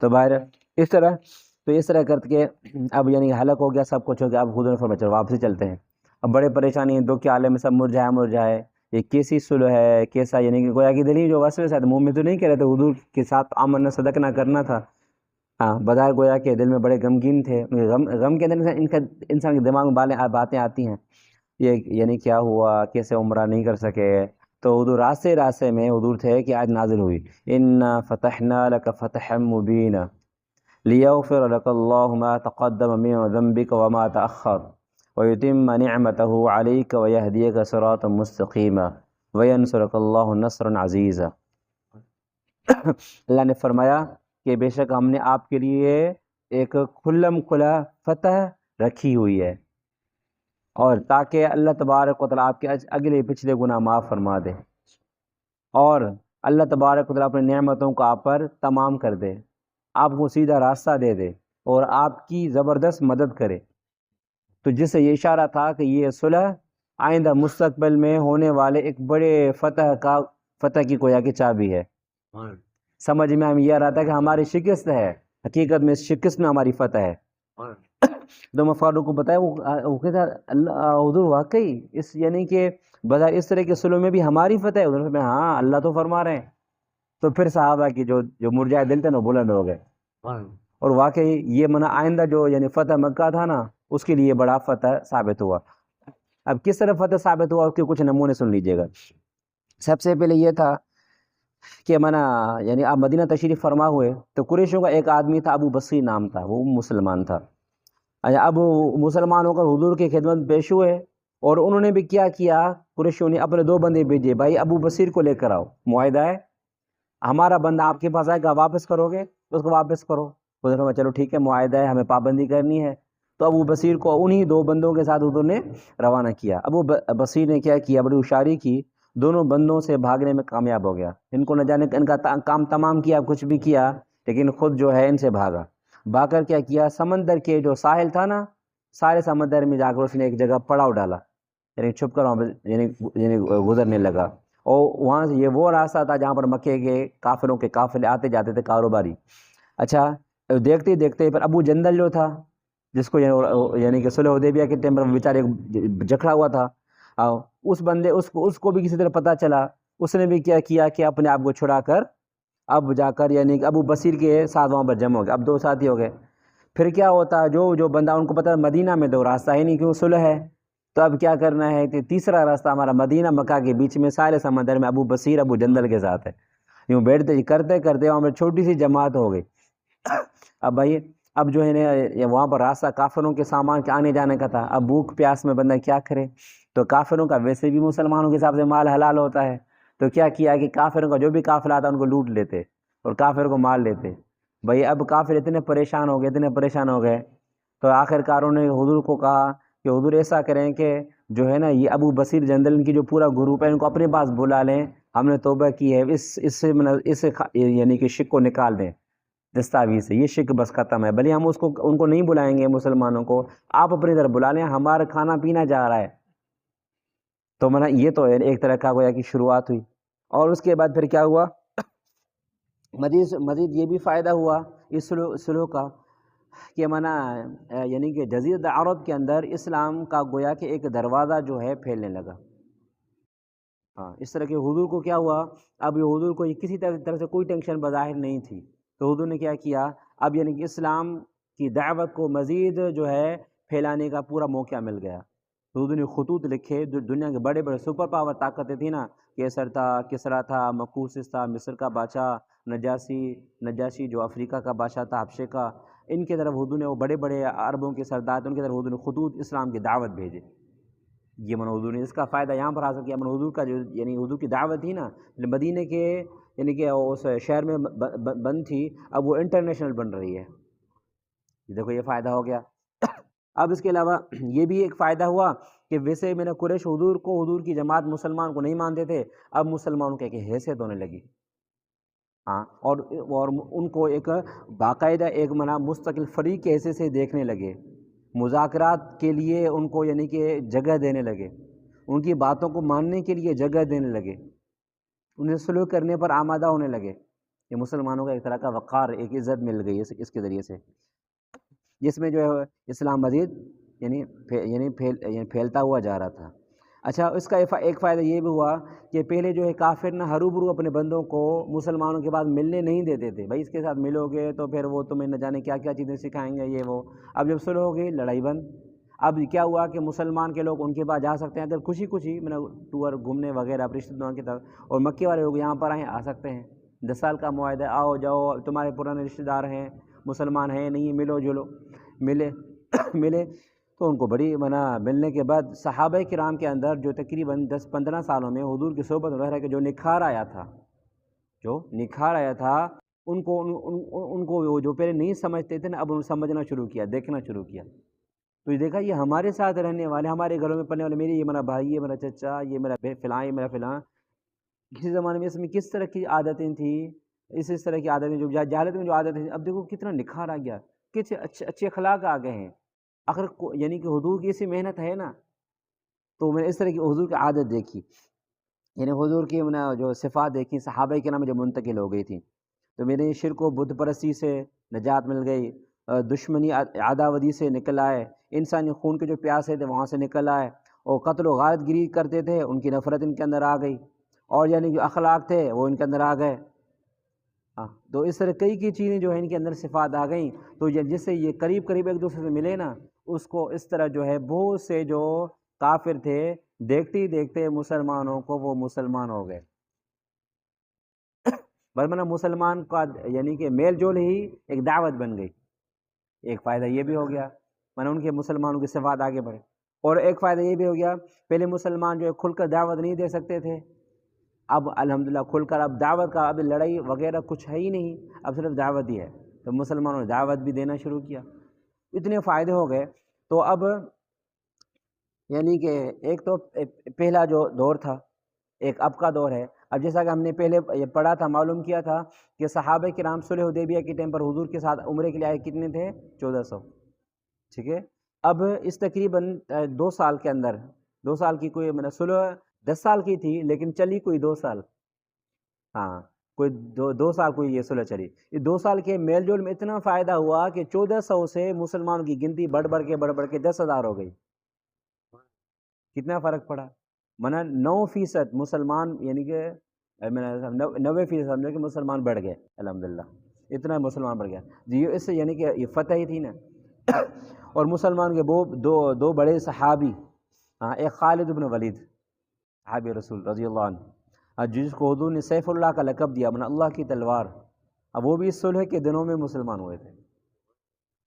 A: تو باہر اس طرح کر کے اب یعنی حلق ہو گیا، سب کچھ ہو گیا. اب حضور نے فرمایا چلو واپسی چلتے ہیں. اب بڑے پریشانی ہیں، دکھ کے عالم میں سب مرجھائے یہ کیسی صلح ہے، کیسا یعنی کہ گویا کہ دلی جو وسوسہ ہے، منہ میں تو نہیں کہہ رہے تھے حضور کے ساتھ آمن صدق نہ کرنا تھا. ہاں بظاہر گویا کہ دل میں بڑے غمگین تھے. غم کے اندر انسان کے دماغ میں باتیں آتی ہیں، یہ یعنی کیا ہوا، کیسے عمرہ نہیں کر سکے. تو حضور راستے میں حضور تھے کہ آج نازل ہوئی انا فتحنا لک فتحا مبینا لیغفر لک اللہ ما تقدم من ذنبک وما تأخر ویتم نعمته علیک ویہدیک صراطا مستقیما وینصرک اللہ نصرا عزیزا. اللہ نے فرمایا کہ بے شک ہم نے آپ کے لیے ایک کھلم کھلا فتح رکھی ہوئی ہے، اور تاکہ اللہ تبارک و تعالیٰ آپ کے اگلے پچھلے گناہ معاف فرما دے، اور اللہ تبارک و تعالیٰ اپنی نعمتوں کو آپ پر تمام کر دے، آپ کو سیدھا راستہ دے دے، اور آپ کی زبردست مدد کرے. تو جس سے یہ اشارہ تھا کہ یہ صلح آئندہ مستقبل میں ہونے والے ایک بڑے فتح کی گویا کی چابی ہے. سمجھ میں ہمیں یہ آ رہا تھا کہ ہماری شکست ہے، حقیقت میں اس شکست میں ہماری فتح ہے. تو میں فاروق کو بتایا وہ کہتا حضور واقعی اس یعنی کہ بظاہر اس طرح کے صلح میں بھی ہماری فتح ہے. حضور میں ہاں اللہ تو فرما رہے ہیں. تو پھر صحابہ کی جو مرجائے دل تھے نا بلند ہو گئے، اور واقعی یہ منع آئندہ جو یعنی فتح مکہ تھا نا اس کے لیے بڑا فتح ثابت ہوا. اب کس طرح فتح ثابت ہوا اس کے کچھ نمونے سن لیجئے گا. سب سے پہلے یہ تھا کہ یعنی آپ مدینہ تشریف فرما ہوئے تو قریشوں کا ایک آدمی تھا، ابو بصیر نام تھا، وہ مسلمان تھا. اب مسلمان ہو کر حضور کی خدمت پیش ہوئے، اور انہوں نے بھی کیا قریشوں نے اپنے 2 بندے بھیجے، بھائی ابو بصیر کو لے کر آؤ، معاہدہ ہے ہمارا بندہ آپ کے پاس آئے گا، واپس کرو گے اس کو واپس کرو. حضور نے چلو ٹھیک ہے، معاہدہ ہے، ہمیں پابندی کرنی ہے. تو ابو بصیر کو انہی 2 بندوں کے ساتھ حضور نے روانہ کیا. ابو بصیر نے کیا کیا، بڑی ہوشیاری کی، دونوں بندوں سے بھاگنے میں کامیاب ہو گیا. ان کو نہ جانے ان کا کام تمام کیا، کچھ بھی کیا، لیکن خود جو ہے ان سے بھاگا. بھاگ کر کیا کیا، سمندر کے جو ساحل تھا نا، سارے سمندر میں جا کر اس نے ایک جگہ پڑاؤ ڈالا، یعنی چھپ کر وہاں یعنی گزرنے لگا. اور وہاں سے یہ وہ راستہ تھا جہاں پر مکے کے کافروں کے قافلے آتے جاتے تھے، کاروباری. اچھا دیکھتے دیکھتے پھر ابو جندل جو تھا، جس کو یعنی کہ صلح حدیبیہ کے ٹائم پر بیچارے جکڑا ہوا تھا، اس بندے اس کو بھی کسی طرح پتہ چلا. اس نے بھی کیا کیا کہ اپنے آپ کو چھڑا کر اب جا کر یعنی کہ ابو بصیر کے ساتھ وہاں پر جمع ہو گئے. اب 2 ساتھی ہو گئے. پھر کیا ہوتا، جو بندہ ان کو پتہ مدینہ میں 2 راستہ ہی نہیں کیوں صلح ہے، تو اب کیا کرنا ہے کہ تیسرا راستہ ہمارا مدینہ مکہ کے بیچ میں سارے سمندر میں ابو بصیر ابو جندل کے ساتھ ہے. یوں بیٹھتے کرتے کرتے وہاں پر چھوٹی سی جماعت ہو گئی. اب بھائی اب جو ہے وہاں پر راستہ کافروں کے سامان کے آنے جانے کا تھا. اب بھوک پیاس میں بندہ کیا کرے، تو کافروں کا ویسے بھی مسلمانوں کے حساب سے مال حلال ہوتا ہے. تو کیا کیا کہ کافروں کا جو بھی قافلہ آتا ان کو لوٹ لیتے اور کافر کو مار لیتے. بھائی اب کافر اتنے پریشان ہو گئے تو آخر کار انہوں نے حضور کو کہا کہ حضور ایسا کریں کہ جو ہے نا یہ ابو بصیر جندل کی جو پورا گروپ ہے ان کو اپنے پاس بلا لیں، ہم نے توبہ کی ہے، اس یعنی کہ شک کو نکال دیں دستاویز سے، یہ شک بس ختم ہے. بھلے ہم ان کو نہیں بلائیں گے مسلمانوں کو، آپ اپنی طرف بلا لیں، ہمارا کھانا پینا جا رہا ہے. تو یہ تو ایک طرح کا گویا کی شروعات ہوئی. اور اس کے بعد پھر کیا ہوا، مزید یہ بھی فائدہ ہوا اس صلح کا کہ یعنی کہ جزیرۃ عرب کے اندر اسلام کا گویا کہ ایک دروازہ جو ہے پھیلنے لگا. ہاں اس طرح کہ حضور کو کیا ہوا، اب یہ حضور کو کسی طرح سے کوئی ٹینشن بظاہر نہیں تھی. تو حضور نے کیا اب یعنی کہ اسلام کی دعوت کو مزید جو ہے پھیلانے کا پورا موقع مل گیا. تو حضور نے خطوط لکھے، دنیا کے بڑے بڑے سپر پاور طاقتیں تھیں نا، کیسر تھا، کسرا تھا، مقوقس تھا، مصر کا بادشاہ، نجاشی جو افریقہ کا بادشاہ تھا، حبشے کا، ان کے طرف حضور نے وہ بڑے بڑے عربوں کے سردار ان کے طرف حضور نے خطوط اسلام کی دعوت بھیجے. یہ حضور نے اس کا فائدہ یہاں پر حاصل کیا. حضور کا جو یعنی حضور کی دعوت تھی نا مدینے کے یعنی کہ اس شہر میں بند تھی، اب وہ انٹرنیشنل بن رہی ہے. دیکھو یہ فائدہ ہو گیا. اب اس کے علاوہ یہ بھی ایک فائدہ ہوا کہ ویسے میں نے قریش حضور کی جماعت مسلمان کو نہیں مانتے تھے، اب مسلمانوں کی ایک حیثیت ہونے لگی. ہاں اور ان کو ایک باقاعدہ ایک مستقل فریق کے حیثیت سے دیکھنے لگے، مذاکرات کے لیے ان کو یعنی کہ جگہ دینے لگے. ان کی باتوں کو ماننے کے لیے جگہ دینے لگے، انہیں سلوک کرنے پر آمادہ ہونے لگے۔ یہ مسلمانوں کا ایک طرح کا وقار، ایک عزت مل گئی اس کے ذریعے سے، جس میں جو ہے اسلام مزید پھیلتا ہوا جا رہا تھا۔ اچھا، اس کا ایک فائدہ یہ بھی ہوا کہ پہلے جو ہے کافر نہ ہرو اپنے بندوں کو مسلمانوں کے بعد ملنے نہیں دیتے تھے، بھائی اس کے ساتھ ملو گے تو پھر وہ تمہیں نہ جانے کیا کیا چیزیں سکھائیں گے یہ وہ۔ اب جب صلح ہو گئی، لڑائی بند۔ اب کیا ہوا کہ مسلمان کے لوگ ان کے پاس جا سکتے ہیں، اگر خوشی ٹور گھومنے وغیرہ رشتہ داروں کی طرف، اور مکے والے لوگ یہاں پر آ سکتے ہیں۔ 10 سال کا معاہدہ، آؤ جاؤ، تمہارے پرانے رشتہ دار ہیں، مسلمان ہیں نہیں، ملو جلو، ملے تو ان کو بڑی ملنے کے بعد صحابہ کرام کے اندر جو تقریباً 10-15 سالوں میں حضور کی صحبت میں رہ کے جو نکھار آیا تھا، ان کو جو پہلے نہیں سمجھتے تھے نا، اب ان سمجھنا شروع کیا، دیکھنا شروع کیا۔ تو یہ دیکھا یہ ہمارے ساتھ رہنے والے، ہمارے گھروں میں پلنے والے، میری یہ میرا بھائی، یہ میرا چچا، یہ میرا فلاں، یہ میرا فلاں، کسی زمانے میں اس میں کس طرح کی عادتیں تھیں، اس طرح کی عادتیں جو جہالت میں جو عادتیں تھیں، اب دیکھو کتنا نکھار آ گیا، کتنے اچھے اخلاق آ گئے ہیں۔ آخر یعنی کہ حضور کی ایسی محنت ہے نا، تو میں نے اس طرح کی حضور کی عادت دیکھی، یعنی حضور کی جو صفات دیکھی، صحابہ کے نام جو منتقل ہو گئی تھی، تو میرے شرک و بت پرستی سے نجات مل گئی، دشمنی عداوتی سے نکل آئے، انسانی خون کے جو پیاسے تھے وہاں سے نکل آئے، اور قتل و غارت گری کرتے تھے، ان کی نفرت ان کے اندر آ گئی، اور یعنی جو اخلاق تھے وہ ان کے اندر آ گئے۔ تو اس طرح کئی چیزیں جو ہیں ان کے اندر صفات آ گئیں، تو جس سے یہ قریب ایک دوسرے سے ملے نا، اس کو اس طرح جو ہے بہت سے جو کافر تھے، دیکھتے ہی دیکھتے مسلمانوں کو وہ مسلمان ہو گئے۔ برمنا مسلمان کا یعنی کہ میل جول ہی ایک دعوت بن گئی۔ ایک فائدہ یہ بھی ہو گیا، ان کے مسلمانوں کی صفات آگے بڑھے، اور ایک فائدہ یہ بھی ہو گیا، پہلے مسلمان جو ہے کھل کر دعوت نہیں دے سکتے تھے، اب الحمدللہ کھل کر اب دعوت کا، اب لڑائی وغیرہ کچھ ہے ہی نہیں، اب صرف دعوت ہی ہے، تو مسلمانوں نے دعوت بھی دینا شروع کیا، اتنے فائدے ہو گئے۔ تو اب یعنی کہ ایک تو پہلا جو دور تھا، ایک اب کا دور ہے۔ اب جیسا کہ ہم نے پہلے یہ پڑھا تھا، معلوم کیا تھا کہ صحابہ کرام صلح حدیبیہ کے ٹائم پر حضور کے ساتھ عمرے کے لیے آئے، کتنے تھے؟ 1400، ٹھیک ہے۔ اب اس تقریباً 2 سال کے اندر، 2 سال کی کوئی صلح 10 سال کی تھی، لیکن چلی کوئی 2 سال، کوئی دو سال کوئی یہ صلح چلی۔ یہ 2 سال کے میل جول میں اتنا فائدہ ہوا کہ 1400 سے مسلمانوں کی گنتی بڑھ بڑھ کے 10,000 ہو گئی۔ کتنا فرق پڑا؟ 9% مسلمان، یعنی کہ 90% سمجھو کہ مسلمان بڑھ گئے، الحمدللہ اتنا مسلمان بڑھ گیا جی۔ اس سے یعنی کہ یہ فتح ہی تھی نا۔ اور مسلمان کے دو بڑے صحابی، ایک خالد بن ولید صحابی رسول رضی اللہ عنہ، جس کو حضور نے سیف اللہ کا لقب دیا، اللہ کی تلوار، اب وہ بھی اس صلح کے دنوں میں مسلمان ہوئے تھے۔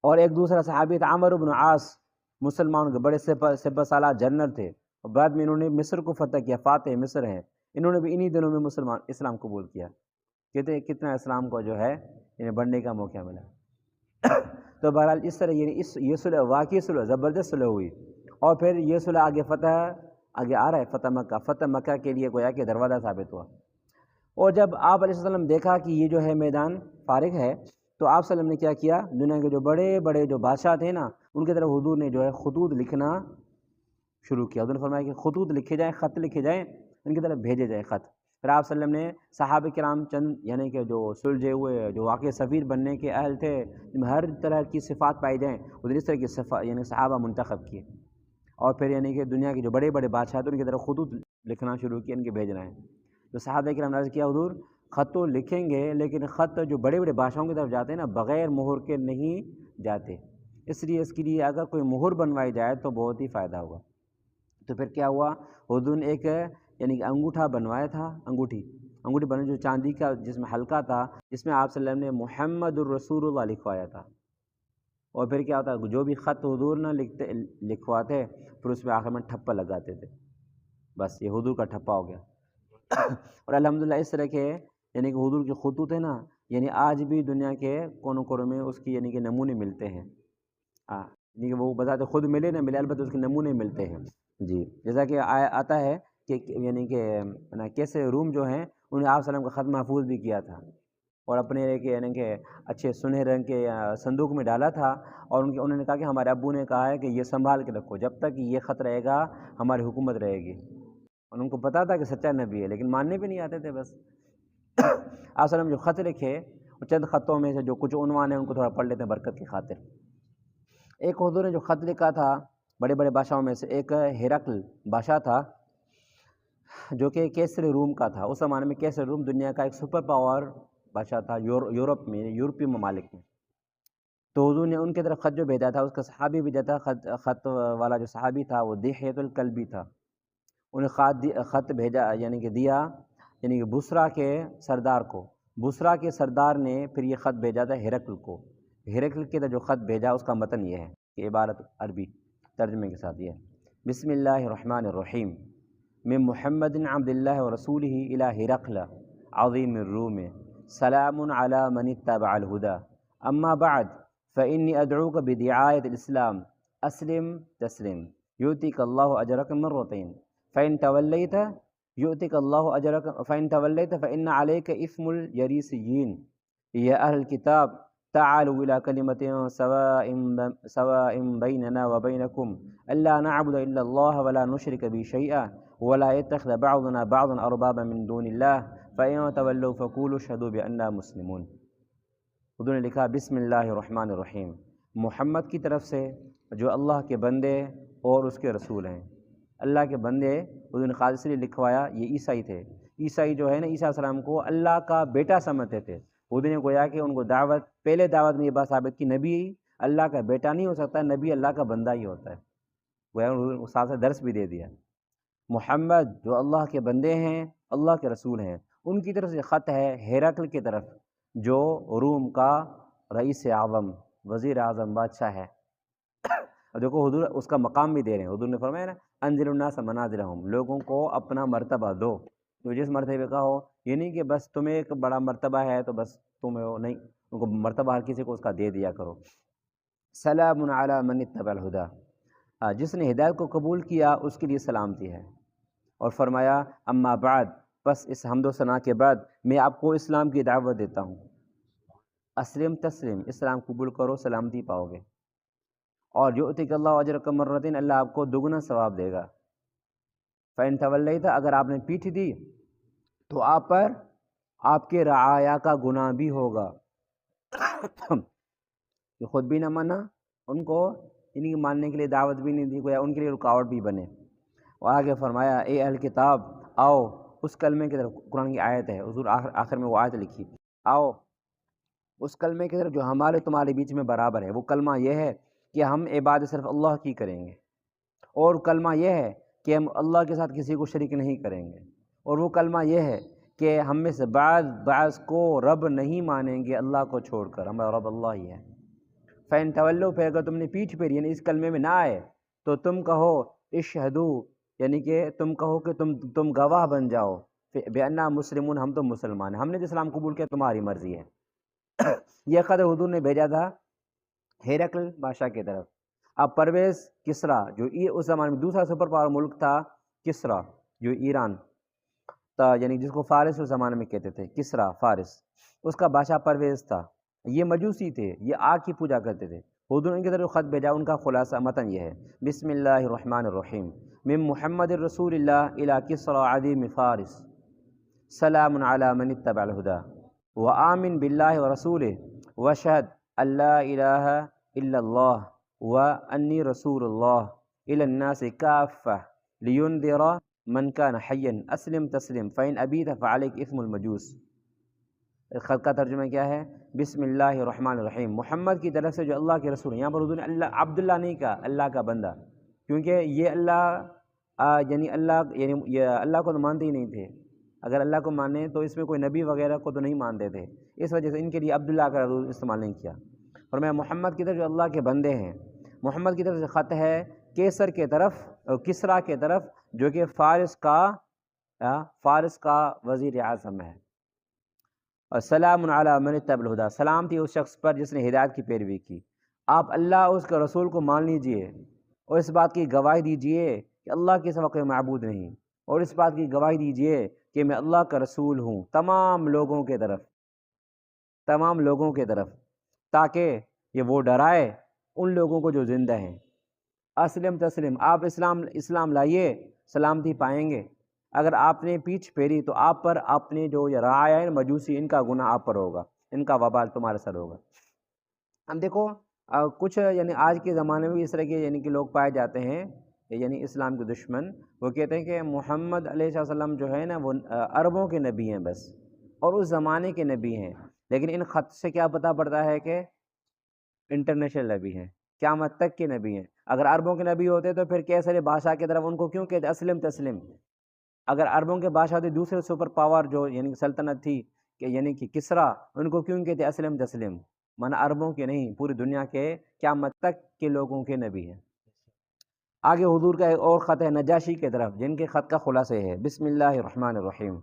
A: اور ایک دوسرا صحابی تھا عمرو بن عاص، مسلمانوں کے بڑے سپہ سالار جنرل تھے، اور بعد میں انہوں نے مصر کو فتح کیا، فاتح مصر ہیں، انہوں نے بھی انہی دنوں میں اسلام قبول کیا۔ کہتے ہیں کتنا اسلام کو جو ہے انہیں بڑھنے کا موقع ملا۔ تو بہرحال اس طرح یعنی یہ صلح واقعی صلح زبردست صلح ہوئی، اور پھر یہ صلح آگے آ رہا ہے، فتح مکہ کے لیے گویا کہ دروازہ ثابت ہوا۔ اور جب آپ علیہ السلام دیکھا کہ یہ جو ہے میدان فارغ ہے، تو آپ صلی اللہ علیہ وسلم نے کیا کیا، دنیا کے جو بڑے جو بادشاہ تھے نا، ان کی طرف حضور نے جو ہے خطوط لکھنا شروع کیا۔ حضور نے فرمایا کہ خطوط لکھے جائیں، خط لکھے جائیں، ان کی طرف بھیجے جائیں خط۔ پھر آپ صلی اللہ علیہ وسلم نے صحابہ کرام چند یعنی کہ جو سلجھے ہوئے، جو واقعی سفیر بننے کے اہل تھے، ہر طرح کی صفات پائی جائیں، ادھر اس طرح کی یعنی صحابہ منتخب کیے، اور پھر یعنی کہ دنیا کے جو بڑے بادشاہ تھے ان کی طرف خطوط لکھنا شروع کیا، ان کے بھیجنا ہے۔ تو صحابہ کرام نے عرض کیا، حضور خط تو لکھیں گے، لیکن خط جو بڑے بادشاہوں کی طرف جاتے ہیں نا، بغیر مہر کے نہیں جاتے، اس لیے اگر کوئی مہر بنوائی جائے تو بہت ہی فائدہ ہوگا۔ تو پھر کیا ہوا، حضور نے ایک یعنی کہ انگوٹھا بنوایا تھا، انگوٹھی بنائی جو چاندی کا، جس میں حلقہ تھا، جس میں آپ صلی اللہ علیہ وسلم نے محمد الرسول اللہ لکھوایا تھا۔ اور پھر کیا ہوتا ہے، جو بھی خط حضور نہ لکھواتے، پھر اس میں آخر میں ٹھپا لگاتے تھے، بس یہ حضور کا ٹھپا ہو گیا۔ اور الحمدللہ اس طرح کے یعنی کہ حضور کے خطوط ہیں نا، یعنی آج بھی دنیا کے کونوں کونوں میں اس کی یعنی کہ نمونے ملتے ہیں، یعنی کہ وہ بذات خود ملے نہ ملے، البتہ اس کے نمونے ملتے ہیں جی۔ جیسا کہ آتا ہے کہ یعنی کہ کیسے روم جو ہیں انہیں آپ صلی اللہ علیہ وسلم کا خط محفوظ بھی کیا تھا، اور اپنے یعنی کہ اچھے سنہرے رنگ کے صندوق میں ڈالا تھا، اور انہوں نے کہا کہ ہمارے ابو نے کہا ہے کہ یہ سنبھال کے رکھو، جب تک یہ خط رہے گا ہماری حکومت رہے گی۔ اور ان کو پتہ تھا کہ سچا نبی ہے، لیکن ماننے بھی نہیں آتے تھے بس۔ آپ وسلم جو خط لکھے، اور چند خطوں میں سے جو کچھ عنوان ہیں ان کو تھوڑا پڑھ لیتے ہیں برکت کی خاطر۔ ایک حضور نے جو خط لکھا تھا بڑے بڑے بادشاہوں میں سے ایک ہرقل بادشاہ تھا، جو کہ کیسر روم کا تھا۔ اس زمانے میں کیسر روم دنیا کا ایک سپر پاور بادشاہ تھا یورپ میں، یورپی ممالک میں۔ تو حضور نے ان کی طرف خط جو بھیجا تھا، اس کا صحابی بھیجا تھا، خط والا جو صحابی تھا وہ دحیۃ الکلبی تھا۔ انہیں خط بھیجا یعنی کہ دیا یعنی کہ بصرہ کے سردار کو۔ بصرہ کے سردار نے پھر یہ خط بھیجا تھا ہرقل کو۔ ہرقل کے جو خط بھیجا اس کا متن یہ ہے، کہ عبارت عربی ترجمے کے ساتھ یہ ہے: بسم اللہ الرحمن الرحیم، من محمد عبد اللہ ورسولہ الی ہرقل عظیم الروم، سلام علی من اتبع الہدی، اما بعد فانی ادعوک بدعایۃ الاسلام، اسلم تسلم یؤتیک اللہ اجرک مرتین، فإن تولیت یؤتک اللہ اجرک، فإن تولیت فإن علیک اثم الیریسیین، یا اہل الکتاب تعالوا إلى كلمة سواء بيننا وبينكم ألا نعبد إلا الله ولا نشرك به شيئا ولا يتخذ بعضنا بعضا أربابا من دون الله فإن تولوا فقولوا اشهدوا بأننا مسلمون۔ حضور نے لکھا بسم اللہ الرحمن الرحیم، محمد کی طرف سے جو اللہ کے بندے اور اس کے رسول ہیں۔ اللہ کے بندے حضور نے خاص لیے لکھوایا، یہ عیسائی تھے۔ عیسائی جو ہے نا، عیسیٰ علیہ السلام کو اللہ کا بیٹا سمجھتے تھے۔ حضور نے گویا کہ ان کو پہلے دعوت میں یہ بات ثابت کی، نبی اللہ کا بیٹا نہیں ہو سکتا، نبی اللہ کا بندہ ہی ہوتا ہے۔ وہ ساتھ سے درس بھی دے دیا۔ محمد جو اللہ کے بندے ہیں، اللہ کے رسول ہیں، ان کی طرف سے خط ہے ہرقل کی طرف، جو روم کا رئیس اعظم، وزیر اعظم، بادشاہ ہے۔ اور دیکھو حضور اس کا مقام بھی دے رہے ہیں۔ حضور نے فرمایا نا انزل الناس منازلہم، لوگوں کو اپنا مرتبہ دو۔ تو جس مرتبے کا ہو، یہ نہیں کہ بس تمہیں ایک بڑا مرتبہ ہے تو بس تمہیں ہو، نہیں، ان کو مرتبہ ہر کسی کو اس کا دے دیا کرو۔ سلام علی من اتبع الہدی، جس نے ہدایت کو قبول کیا اس کے لیے سلامتی ہے۔ اور فرمایا اما بعد، پس اس حمد و ثنا کے بعد میں آپ کو اسلام کی دعوت دیتا ہوں۔ اسلم تسلم، اسلام قبول کرو، سلامتی پاؤ گے۔ اور یؤتیک اللہ اجرک مرتین، اللہ آپ کو دگنا ثواب دے گا۔ فإن تولیت، اگر آپ نے پیٹھ دی تو آپ پر آپ کے رعایا کا گناہ بھی ہوگا۔ کہ خود بھی نہ مانا، ان کو انہیں ماننے کے لیے دعوت بھی نہیں دی، گویا ان کے لیے رکاوٹ بھی بنے۔ اور آگے فرمایا اے اہل کتاب آؤ اس کلمے کی طرف، قرآن کی آیت ہے، حضور آخر میں وہ آیت لکھی، آؤ اس کلمے کی طرف جو ہمارے تمہارے بیچ میں برابر ہے۔ وہ کلمہ یہ ہے کہ ہم عبادت صرف اللہ کی کریں گے، اور کلمہ یہ ہے کہ ہم اللہ کے ساتھ کسی کو شریک نہیں کریں گے، اور وہ کلمہ یہ ہے کہ ہم میں سے بعض کو رب نہیں مانیں گے اللہ کو چھوڑ کر، ہمارا رب اللہ ہی ہے۔ فإن تولوا، پھر اگر تم نے پیٹھ پھیری یعنی اس کلمے میں نہ آئے تو تم کہو اشہدو، یعنی کہ تم کہو کہ تم گواہ بن جاؤ، بأننا مسلمون، ہم تو مسلمان ہیں، ہم نے جو اسلام قبول کیا تمہاری مرضی ہے۔ یہ خط حضور نے بھیجا تھا ہرقل بادشاہ کی طرف۔ اب پرویز کسرا، جو اس زمانے میں دوسرا سپر پاور ملک تھا، کسرا جو ایران تھا، یعنی جس کو فارس اس زمانے میں کہتے تھے، کسرا فارس، اس کا بادشاہ پرویز تھا۔ یہ مجوسی تھے، یہ آگ کی پوجا کرتے تھے۔ حضور نے ان کی طرف خط بھیجا، ان کا خلاصہ متن یہ ہے: بسم اللہ الرحمن الرحیم، من محمد رسول اللہ الی کسرا عظیم فارس، سلام علی من اتبع الہدی، وآمن باللہ ورسولہ، واشہد ان لا الہ الا اللہ وانی رسول اللہ الی الناس کافہ لینذر من کان حیا، اسلم تسلم فإن ابیت فعلیک اثم المجوس۔ خط کا ترجمہ کیا ہے؟ بسم اللہ الرحمن الرحیم، محمد کی طرف سے جو اللہ کے رسول ہیں۔ یہاں پر حضور نے اللہ عبداللہ نہیں کہا، اللہ کا بندہ، کیونکہ یہ اللہ کو تو مانتے ہی نہیں تھے۔ اگر اللہ کو مانے تو اس میں کوئی نبی وغیرہ کو تو نہیں مانتے تھے، اس وجہ سے ان کے لیے عبداللہ کا حضور استعمال نہیں کیا۔ اور میں محمد کی طرف جو اللہ کے بندے ہیں، محمد کی طرف سے خط ہے کیسر کے طرف، کسرا کے طرف، جو کہ فارس کا وزیر اعظم ہے۔ اور سلام علی من اتبع الہدی، سلامتی اس شخص پر جس نے ہدایت کی پیروی کی۔ آپ اللہ اس کے رسول کو مان لیجئے، اور اس بات کی گواہی دیجئے کہ اللہ کے سوا کوئی معبود نہیں، اور اس بات کی گواہی دیجئے کہ میں اللہ کا رسول ہوں تمام لوگوں کے طرف۔ تمام لوگوں کی طرف، تاکہ یہ وہ ڈرائے ان لوگوں کو جو زندہ ہیں۔ اسلم تسلم، آپ اسلام لائیے، سلامتی پائیں گے۔ اگر آپ نے پیچھ پھیری تو آپ پر اپنے جو یہ رعایاء مجوسی، ان کا گناہ آپ پر ہوگا، ان کا وبال تمہارے سر ہوگا۔ ہم دیکھو کچھ یعنی آج کے زمانے میں بھی اس طرح کے یعنی کہ لوگ پائے جاتے ہیں، یعنی اسلام کے دشمن، وہ کہتے ہیں کہ محمد علیہ السلام جو ہے نا وہ عربوں کے نبی ہیں بس، اور اس زمانے کے نبی ہیں، لیکن ان خط سے کیا پتہ پڑتا ہے کہ انٹرنیشنل نبی ہیں، قیامت تک کے نبی ہیں۔ اگر عربوں کے نبی ہوتے تو پھر کیسر بادشاہ کی طرف ان کو کیوں کہتے اسلم تسلم؟ اگر عربوں کے بادشاہ تھے، دوسرے سپر پاور جو یعنی کہ سلطنت تھی کہ یعنی کہ کسرا، ان کو کیوں کہتے اسلم تسلم؟ مانا عربوں کے نہیں، پوری دنیا کے قیامت تک کے لوگوں کے نبی ہیں۔ آگے حضور کا ایک اور خط ہے نجاشی کی طرف، جن کے خط کا خلاصہ ہے بسم اللہ الرحمن الرحیم،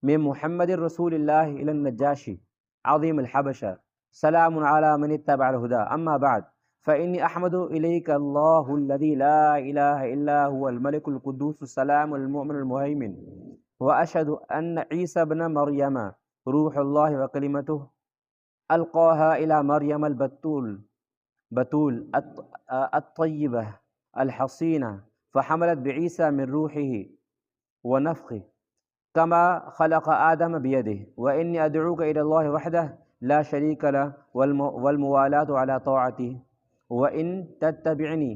A: من محمد رسول اللہ الی النجاشی عظیم الحبشہ سلام علی من اتبع الہدى اما بعد فإنی احمد الیک اللہ الذی لا الہ الا هو الملک القدوس السلام المؤمن المہیمن واشہد ان عیسی ابن مریم روح اللہ وکلمتہ القاها الى مریم البتول الطیبہ الحصینہ فحملت بعیسی من روحه ونفخه كما خلق آدم بيده وإني أدعوك إلى الله وحده لا شريك له والموالاة على طاعته وإن تتبعني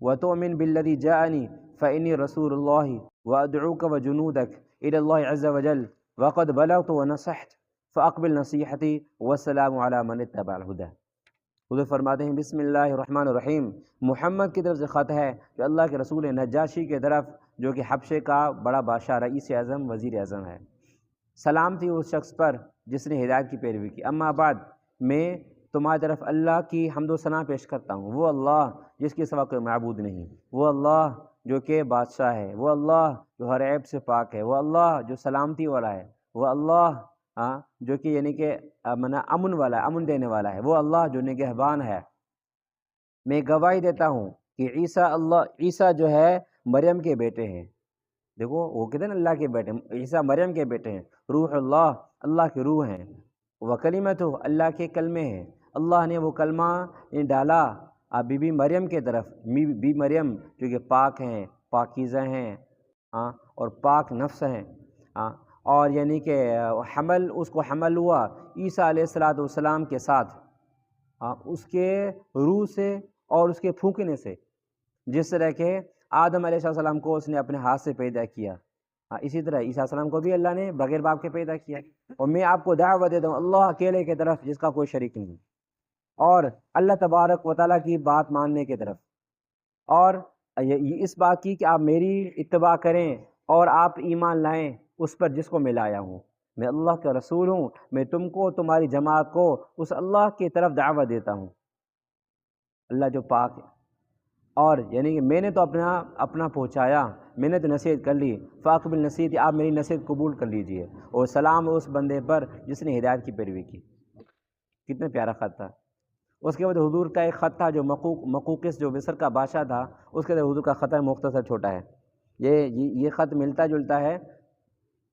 A: وتؤمن بالذي جاءني فإني رسول الله وأدعوك وجنودك إلى الله عز وجل وقد بلغت ونصحت فأقبل نصيحتي والسلام على من اتبع الهدى۔ حضور فرماتے ہیں بسم اللہ الرحمن الرحیم، محمد کی طرف سے خط ہے جو اللہ کے رسول نجاشی کی طرف، جو کہ حبشے کا بڑا بادشاہ، رئیس اعظم، وزیر اعظم ہے۔ سلام تھی اس شخص پر جس نے ہدایت کی پیروی کی۔ اما بعد، میں تمہاری طرف اللہ کی حمد و ثنا پیش کرتا ہوں، وہ اللہ جس کے سوا کوئی معبود نہیں، وہ اللہ جو کہ بادشاہ ہے، وہ اللہ جو ہر عیب سے پاک ہے، وہ اللہ جو سلامتی والا ہے، وہ اللہ جو کہ یعنی کہ امن والا ہے، امن دینے والا ہے، وہ اللہ جو نگہبان ہے۔ میں گواہی دیتا ہوں کہ عیسیٰ جو ہے مریم کے بیٹے ہیں۔ دیکھو وہ کہتے ہیں اللہ کے بیٹے، عیسیٰ مریم کے بیٹے ہیں، روح اللہ، اللہ کی روح ہیں، وکلمتہ، اللہ کے کلمے ہیں۔ اللہ نے وہ کلمہ ڈالا بی بی مریم کے طرف، بی مریم جو کہ پاک ہیں، پاکیزہ ہیں اور پاک نفس ہیں، اور یعنی کہ اس کو حمل ہوا عیسیٰ علیہ السلام کے ساتھ، اس کے روح سے اور اس کے پھونکنے سے، جس طرح کہ آدم علیہ السلام کو اس نے اپنے ہاتھ سے پیدا کیا، اسی طرح عیسیٰ علیہ السلام کو بھی اللہ نے بغیر باپ کے پیدا کیا۔ اور میں آپ کو دعوت دیتا ہوں اللہ اکیلے کی طرف جس کا کوئی شریک نہیں، اور اللہ تبارک و تعالیٰ کی بات ماننے کی طرف، اور اس بات کی کہ آپ میری اتباع کریں اور آپ ایمان لائیں اس پر جس کو میں لایا ہوں۔ میں اللہ کا رسول ہوں، میں تم کو، تمہاری جماعت کو اس اللہ کی طرف دعوت دیتا ہوں، اللہ جو پاک ہے۔ اور یعنی کہ میں نے تو اپنا پہنچایا، میں نے تو نصیحت کر لی، فاقبل نصیحت، آپ میری نصیحت قبول کر لیجئے، اور سلام اس بندے پر جس نے ہدایت کی پیروی کی۔ کتنے پیارا خط تھا۔ اس کے بعد حضور کا ایک خط تھا جو مقوقس جو مصر کا بادشاہ تھا، اس کے بعد حضور کا خط ہے مختصر چھوٹا ہے۔ یہ خط ملتا جلتا ہے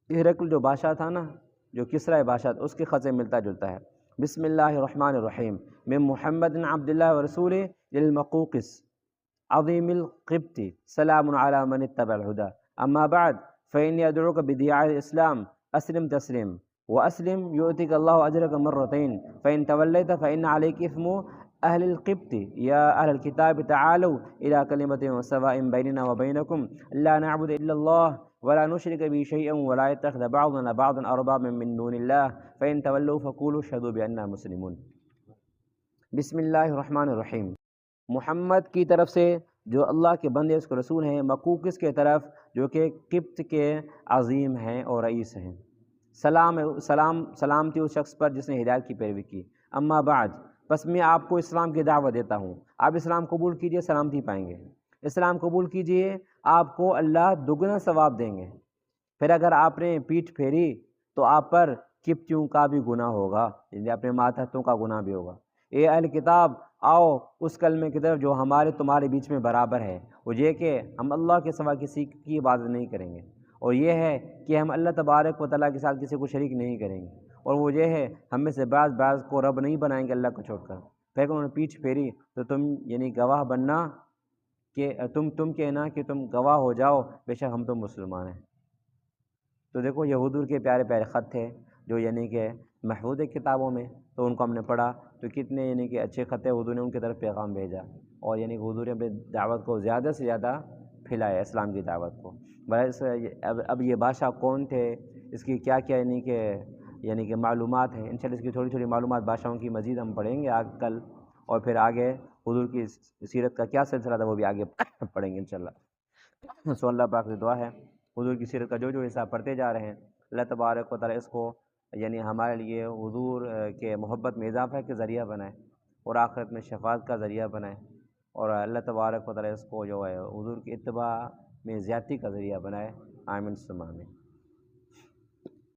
A: ہرقل جو بادشاہ تھا نا، جو کسرا بادشاہ تھا، اس کے خط سے ملتا جلتا ہے۔ بسم اللہ الرحمن الرحیم، من محمد عبد اللہ ورسولہ للمقوقس عظیم القبط سلام علی من اتبع الہدى اما بعد فإنی ادعوک بدعاء الاسلام اسلم تسلم واسلم یؤتک اللہ اجرک مرتین فإن تولیت فإن علیک اثم اہل القبط یا اہل الكتاب تعالوا الى کلمۃ سواء بیننا وبینکم لا نعبد الا اللہ ولا نشرک به شیئا ولا يتخذ بعضنا بعضا اربابا من دون اللہ فإن تولوا فقولوا اشهدوا بأننا مسلمون۔ بسم اللہ الرحمن الرحیم، محمد کی طرف سے جو اللہ کے بندے اس کو رسول ہیں، مقوقس کے طرف جو کہ قبط کے عظیم ہیں اور رئیس ہیں، سلامتی اس شخص پر جس نے ہدایت کی پیروی کی۔ اما بعد، پس میں آپ کو اسلام کی دعوت دیتا ہوں، آپ اسلام قبول کیجئے، سلامتی پائیں گے۔ اسلام قبول کیجئے، آپ کو اللہ دگنا ثواب دیں گے۔ پھر اگر آپ نے پیٹھ پھیری تو آپ پر قبطیوں کا بھی گناہ ہوگا، یعنی اپنے ماتحتوں کا گناہ بھی ہوگا۔ اے اہل کتاب، آؤ اس کلمے کی طرف جو ہمارے تمہارے بیچ میں برابر ہے، وہ یہ کہ ہم اللہ کے سوا کسی کی عبادت نہیں کریں گے، اور یہ ہے کہ ہم اللہ تبارک و تعالیٰ کے ساتھ کسی کو شریک نہیں کریں گے، اور وہ یہ ہے ہم میں سے بعض کو رب نہیں بنائیں گے اللہ کو چھوڑ کر۔ پھر انہوں نے پیٹھ پھیری تو تم یعنی گواہ بننا کہ تم کہنا کہ تم گواہ ہو جاؤ بے شک ہم تو مسلمان ہیں۔ تو دیکھو یہ حضور کے پیارے پیارے خط تھے جو یعنی کہ محفوظ ہے کتابوں میں، تو ان کو ہم نے پڑھا تو کتنے یعنی کہ اچھے خط ہے، حضور نے ان کی طرف پیغام بھیجا، اور یعنی کہ حضور نے اپنی دعوت کو زیادہ سے زیادہ پھیلایا، اسلام کی دعوت کو۔ بس اب یہ بادشاہ کون تھے، اس کی کیا کیا یعنی کہ معلومات ہیں، انشاءاللہ اس کی تھوڑی تھوڑی معلومات بادشاہوں کی مزید ہم پڑھیں گے کل، اور پھر آگے حضور کی سیرت کا کیا سلسلہ تھا وہ بھی آگے پڑھیں گے انشاءاللہ۔ سو اللہ پاک سے دعا ہے حضور کی سیرت کا جو حصہ پڑھتے جا رہے ہیں، اللہ تبارک و تعالیٰ اس کو یعنی ہمارے لیے حضور کے محبت میں اضافہ کے ذریعہ بنائے، اور آخرت میں شفاعت کا ذریعہ بنائے، اور اللہ تبارک و تعالیٰ اس کو جو ہے حضور کی اتباع میں زیادتی کا ذریعہ بنائے۔ آمین ثم آمین۔